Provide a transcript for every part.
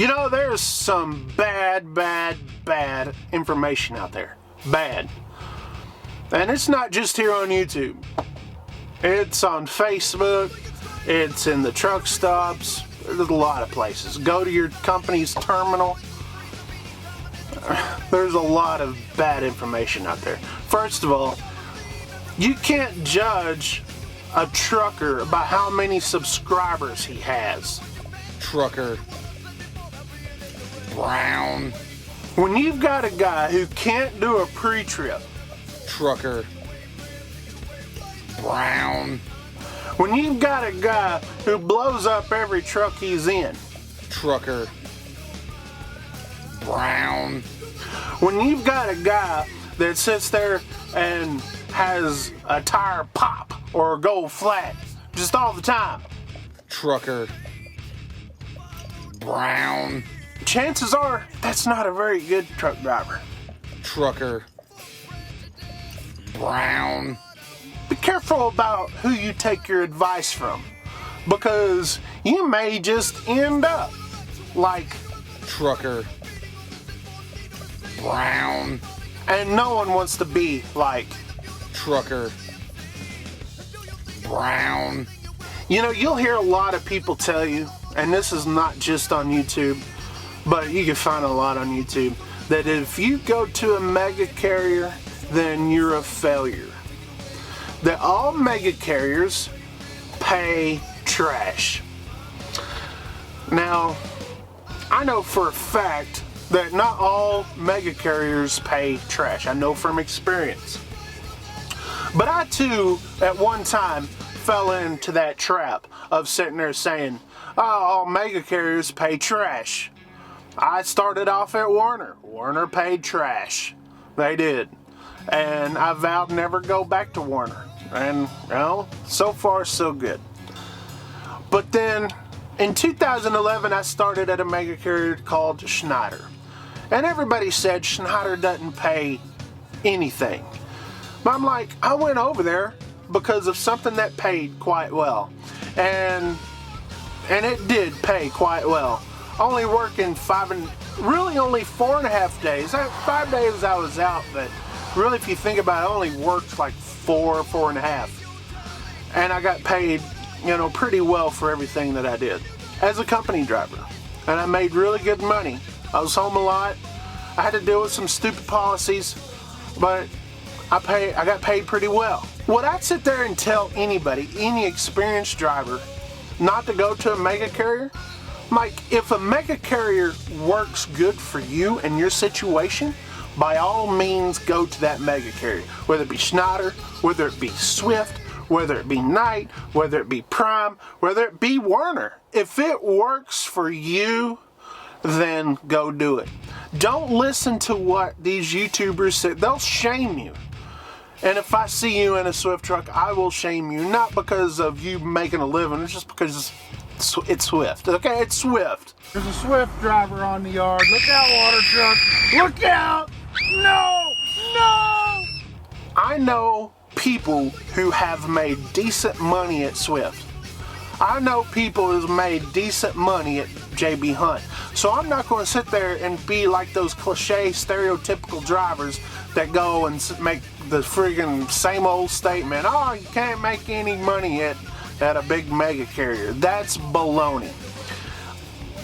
You know, there's some bad information out there. Bad. And it's not just here on YouTube. It's on Facebook. It's in the truck stops. There's a lot of places. Go to your company's terminal. There's a lot of bad information out there. First of all, you can't judge a trucker by how many subscribers he has. Trucker Brown. When you've got a guy who can't do a pre-trip. Trucker Brown. When you've got a guy who blows up every truck he's in. Trucker Brown. When you've got a guy that sits there and has a tire pop or go flat just all the time. Trucker Brown. Chances are that's not a very good truck driver. Trucker Brown. Be careful about who you take your advice from, because you may just end up like Trucker Brown. And no one wants to be like Trucker Brown. You know, you'll hear a lot of people tell you, and this is not just on YouTube, but you can find a lot on YouTube, that if you go to a mega carrier, then you're a failure. That all mega carriers pay trash. Now, I know for a fact that not all mega carriers pay trash. I know from experience. But I too, at one time, fell into that trap of sitting there saying, oh, all mega carriers pay trash. I started off at Werner. Werner paid trash. They did. And I vowed never go back to Werner. And, well, so far so good. But then, in 2011, I started at a mega carrier called Schneider. And everybody said Schneider doesn't pay anything. But I'm like, I went over there because of something that paid quite well. And it did pay quite well. Only working only 4.5 days. 5 days I was out, but really if you think about it, I only worked like 4.5. And I got paid, you know, pretty well for everything that I did as a company driver. And I made really good money. I was home a lot. I had to deal with some stupid policies, but I got paid pretty well. Would I sit there and tell anybody, any experienced driver, not to go to a mega carrier? Mike, if a mega carrier works good for you and your situation, by all means go to that mega carrier. Whether it be Schneider, whether it be Swift, whether it be Knight, whether it be Prime, whether it be Werner. If it works for you, then go do it. Don't listen to what these YouTubers say. They'll shame you. And if I see you in a Swift truck, I will shame you. Not because of you making a living, it's just because it's Swift. Okay, it's Swift. There's a Swift driver on the yard. Look out, water truck. Look out! No! No! I know people who have made decent money at Swift. I know people who've made decent money at JB Hunt. So I'm not going to sit there and be like those cliche, stereotypical drivers that go and make the friggin' same old statement, oh, you can't make any money at a big mega carrier. That's baloney.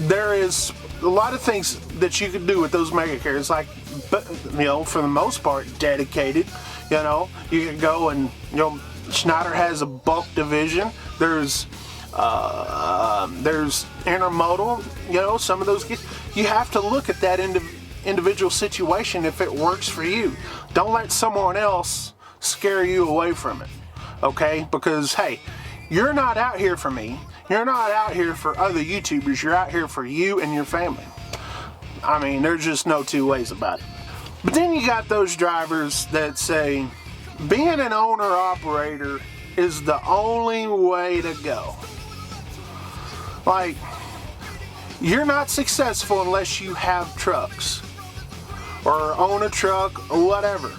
There is a lot of things that you can do with those mega carriers, like, you know, for the most part, dedicated. You know, you can go and, you know, Schneider has a bulk division. There's intermodal, you know, some of those. You have to look at that individual situation if it works for you. Don't let someone else scare you away from it, okay? Because, hey, you're not out here for me. You're not out here for other YouTubers. You're out here for you and your family. I mean, there's just no two ways about it. But then you got those drivers that say, being an owner-operator is the only way to go. Like, you're not successful unless you have trucks or own a truck or whatever.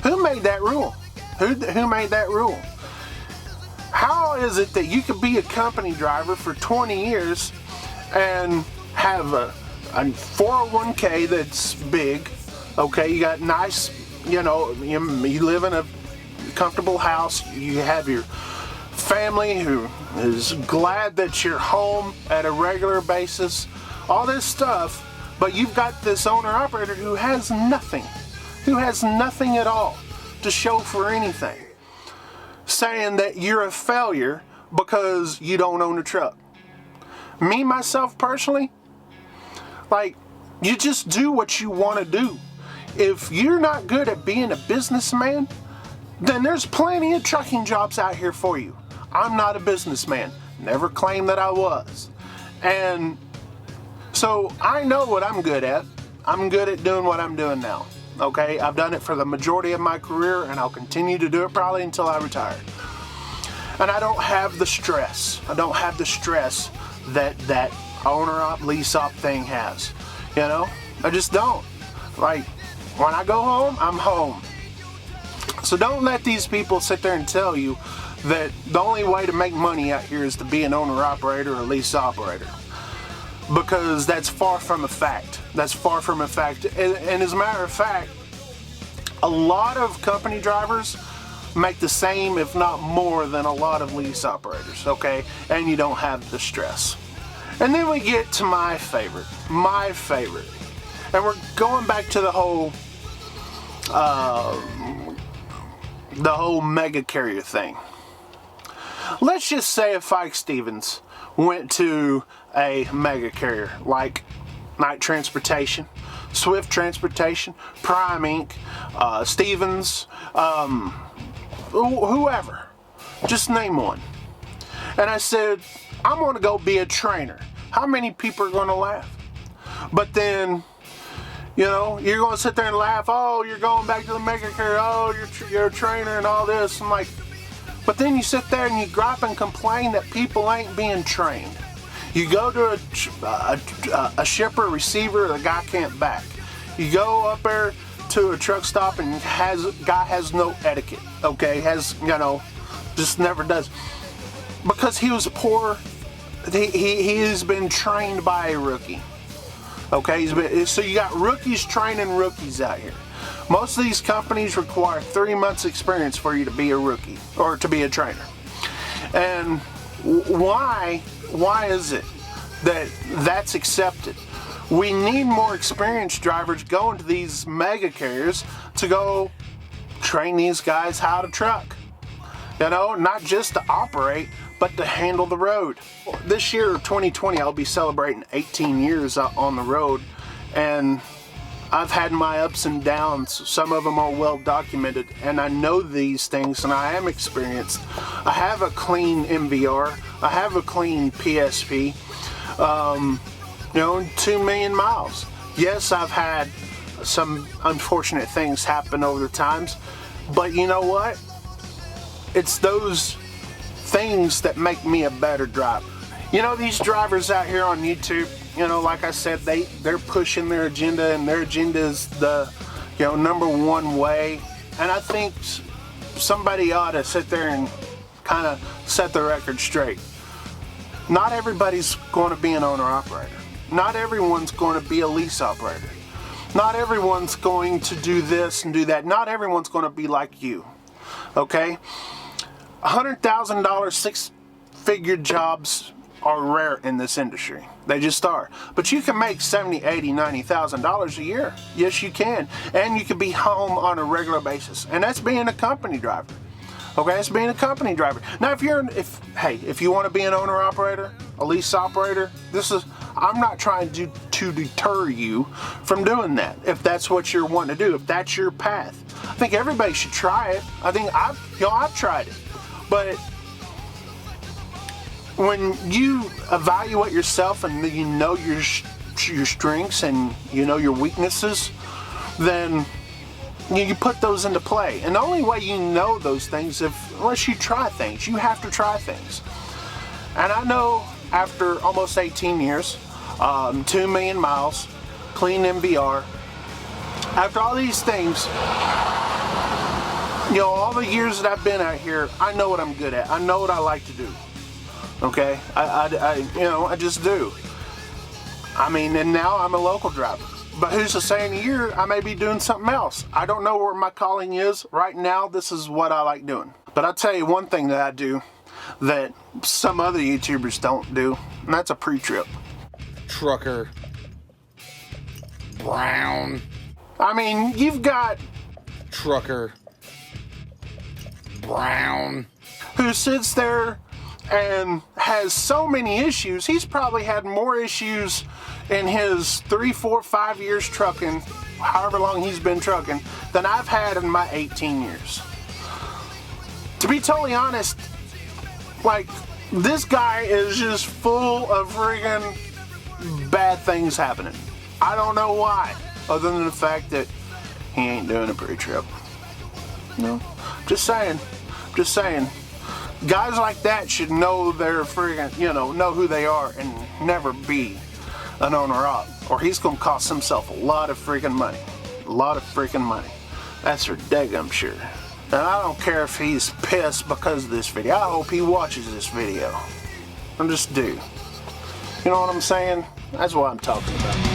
Who made that rule? Who made that rule? How is it that you could be a company driver for 20 years and have a 401k that's big. Okay, you got nice, you live in a comfortable house. You have your family who is glad that you're home at a regular basis. All this stuff, but you've got this owner-operator who has nothing at all to show for anything, saying that you're a failure because you don't own a truck. Me, myself, personally, like, you just do what you want to do. If you're not good at being a businessman, then there's plenty of trucking jobs out here for you. I'm not a businessman. Never claimed that I was. And so I know what I'm good at. I'm good at doing what I'm doing now. Okay? I've done it for the majority of my career, and I'll continue to do it probably until I retire. And I don't have the stress. I don't have the stress that owner-op, lease-op thing has. I just don't. Like, when I go home, I'm home. So don't let these people sit there and tell you that the only way to make money out here is to be an owner-operator or lease operator. Because that's far from a fact. That's far from a fact. And as a matter of fact, a lot of company drivers make the same, if not more, than a lot of lease operators, okay? And you don't have the stress. And then we get to my favorite. And we're going back to the whole mega carrier thing. Let's just say if Ike Stevens went to a mega carrier like Night Transportation, Swift Transportation, Prime Inc., Stevens, whoever, just name one. And I said, I'm going to go be a trainer. How many people are going to laugh? But then, you're going to sit there and laugh. Oh, you're going back to the mega carrier. Oh, you're a trainer and all this. I'm like, but then you sit there and you gripe and complain that people ain't being trained. You go to a shipper, receiver, the guy can't back. You go up there to a truck stop and guy has no etiquette. Okay, just never does. Because he was poor. He has been trained by a rookie. Okay, so you got rookies training rookies out here. Most of these companies require 3 months experience for you to be a rookie or to be a trainer. And why is it that that's accepted? We need more experienced drivers going to these mega carriers to go train these guys how to truck. Not just to operate, but to handle the road. This year, 2020, I'll be celebrating 18 years on the road, and I've had my ups and downs. Some of them are well documented, and I know these things, and I am experienced. I have a clean MVR. I have a clean PSP. 2 million miles. Yes, I've had some unfortunate things happen over the times, but you know what? It's those things that make me a better driver. These drivers out here on YouTube, like I said, they're pushing their agenda, and their agenda is the, number one way. And I think somebody ought to sit there and kind of set the record straight. Not everybody's going to be an owner-operator. Not everyone's going to be a lease operator. Not everyone's going to do this and do that. Not everyone's going to be like you. Okay? $100,000 six-figure jobs are rare in this industry. They just are. But you can make $70,000, $80,000, $90,000 a year. Yes, you can. And you can be home on a regular basis. And that's being a company driver. Okay, that's being a company driver. Now, if you want to be an owner-operator, a lease operator, I'm not trying to deter you from doing that. If that's what you're wanting to do, if that's your path, I think everybody should try it. I think I've tried it. But when you evaluate yourself and you know your strengths and you know your weaknesses, then you put those into play. And the only way you know those things unless you try things. You have to try things. And I know after almost 18 years, 2 million miles, clean MVR, after all these things, all the years that I've been out here, I know what I'm good at. I know what I like to do. Okay? I just do. I mean, and now I'm a local driver. But who's to say in a year I may be doing something else? I don't know where my calling is. Right now, this is what I like doing. But I'll tell you one thing that I do that some other YouTubers don't do, and that's a pre-trip. Trucker Brown. I mean, you've got Trucker Brown. who sits there and has so many issues. He's probably had more issues in his 3, 4, 5 years trucking, however long he's been trucking, than I've had in my 18 years. To be totally honest, like, this guy is just full of friggin' bad things happening. I don't know why, other than the fact that he ain't doing a pre-trip. No, just saying. Guys like that should know their friggin', know who they are and never be an owner-op, or he's gonna cost himself a lot of freaking money. A lot of freaking money. That's for daggum sure. And I don't care if he's pissed because of this video. I hope he watches this video. I just do. You know what I'm saying? That's what I'm talking about.